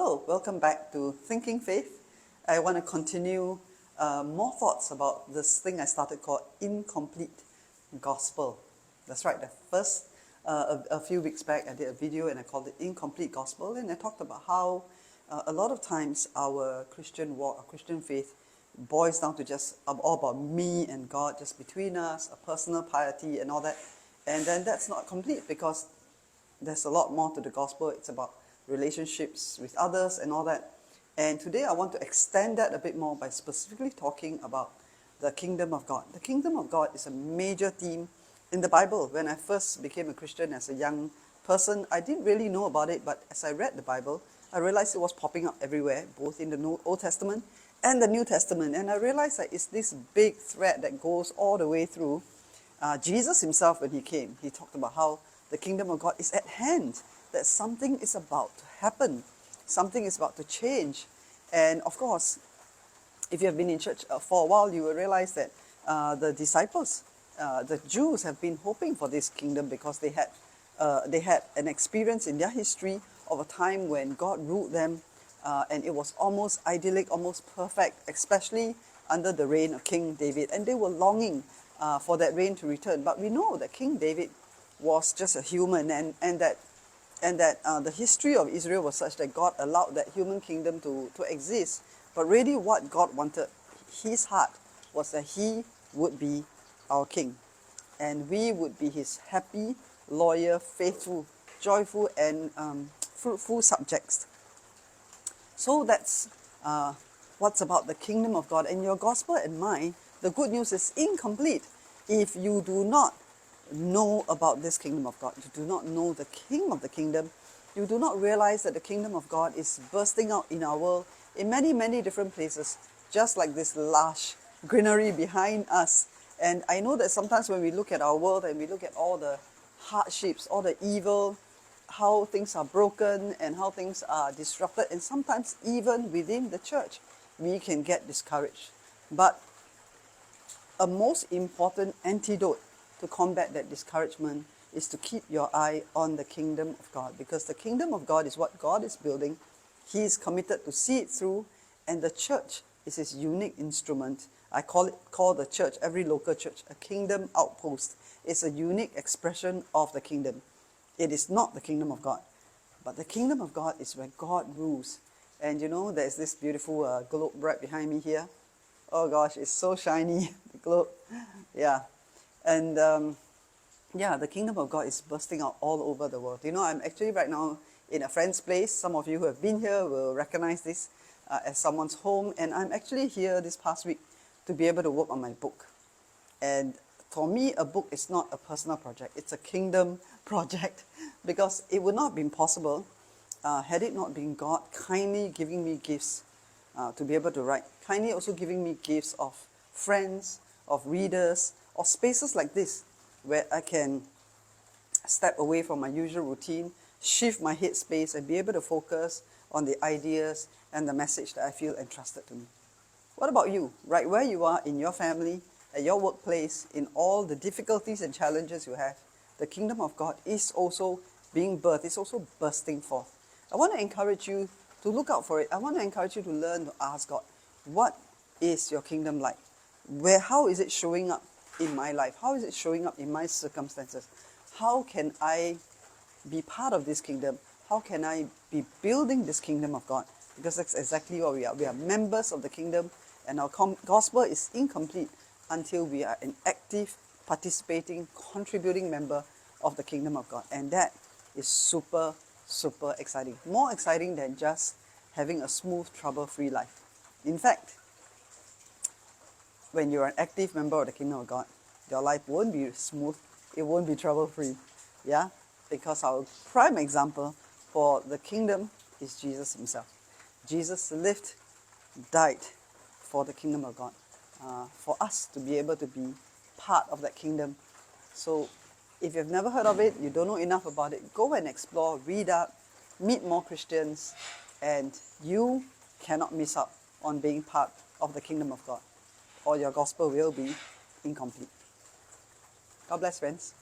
Hello, welcome back to Thinking Faith. I want to continue more thoughts about this thing I started called incomplete gospel. That's right, a few weeks back I did a video and I called it incomplete gospel, and I talked about how a lot of times our Christian walk, our Christian faith boils down to just all about me and God, just between us, a personal piety and all that. And then that's not complete because there's a lot more to the gospel. It's about relationships with others and all that. And today I want to extend that a bit more by specifically talking about the kingdom of God. The kingdom of God is a major theme in the Bible. When I first became a Christian as a young person, I didn't really know about it, but as I read the Bible, I realized it was popping up everywhere, both in the Old Testament and the New Testament. And I realized that it's this big thread that goes all the way through. Jesus himself, when he came, he talked about how the kingdom of God is at hand, that something is about to happen, something is about to change. And of course, if you have been in church for a while, you will realize that the disciples, the Jews, have been hoping for this kingdom because they had an experience in their history of a time when God ruled them, and it was almost idyllic, almost perfect, especially under the reign of King David. And they were longing for that reign to return. But we know that King David was just a human, and that the history of Israel was such that God allowed that human kingdom to exist. But really what God wanted, his heart, was that he would be our king. And we would be his happy, loyal, faithful, joyful, and fruitful subjects. So that's what's about the kingdom of God. And your gospel and mine, the good news is incomplete if you do not know about this kingdom of God. You do not know the king of the kingdom. You do not realize that the kingdom of God is bursting out in our world in many, many different places, just like this lush greenery behind us. And I know that sometimes when we look at our world and we look at all the hardships, all the evil, how things are broken and how things are disrupted, and sometimes even within the church, we can get discouraged. But a most important antidote to combat that discouragement is to keep your eye on the kingdom of God, because the kingdom of God is what God is building. He is committed to see it through, and the church is his unique instrument. I call the church, every local church, a kingdom outpost. It's a unique expression of the kingdom. It is not the kingdom of God, but the kingdom of God is where God rules. And you know, there's this beautiful globe right behind me here. Oh gosh, it's so shiny, the globe. Yeah. And the kingdom of God is bursting out all over the world. You know, I'm actually right now in a friend's place. Some of you who have been here will recognize this as someone's home. And I'm actually here this past week to be able to work on my book. And for me, a book is not a personal project. It's a kingdom project, because it would not have been possible had it not been God kindly giving me gifts to be able to write, kindly also giving me gifts of friends, of readers, or spaces like this where I can step away from my usual routine, shift my headspace, and be able to focus on the ideas and the message that I feel entrusted to me. What about you? Right where you are in your family, at your workplace, in all the difficulties and challenges you have, the kingdom of God is also being birthed, it's also bursting forth. I want to encourage you to look out for it. I want to encourage you to learn to ask God, what is your kingdom like? How is it showing up in my life? How is it showing up in my circumstances? How can I be part of this kingdom? How can I be building this kingdom of God? Because that's exactly what we are. We are members of the kingdom, and our gospel is incomplete until we are an active, participating, contributing member of the kingdom of God. And that is super, super exciting. More exciting than just having a smooth, trouble-free life. In fact, when you're an active member of the kingdom of God, your life won't be smooth, it won't be trouble-free. Yeah? Because our prime example for the kingdom is Jesus himself. Jesus lived, died for the kingdom of God, for us to be able to be part of that kingdom. So if you've never heard of it, you don't know enough about it, go and explore, read up, meet more Christians, and you cannot miss out on being part of the kingdom of God, or your gospel will be incomplete. God bless, friends.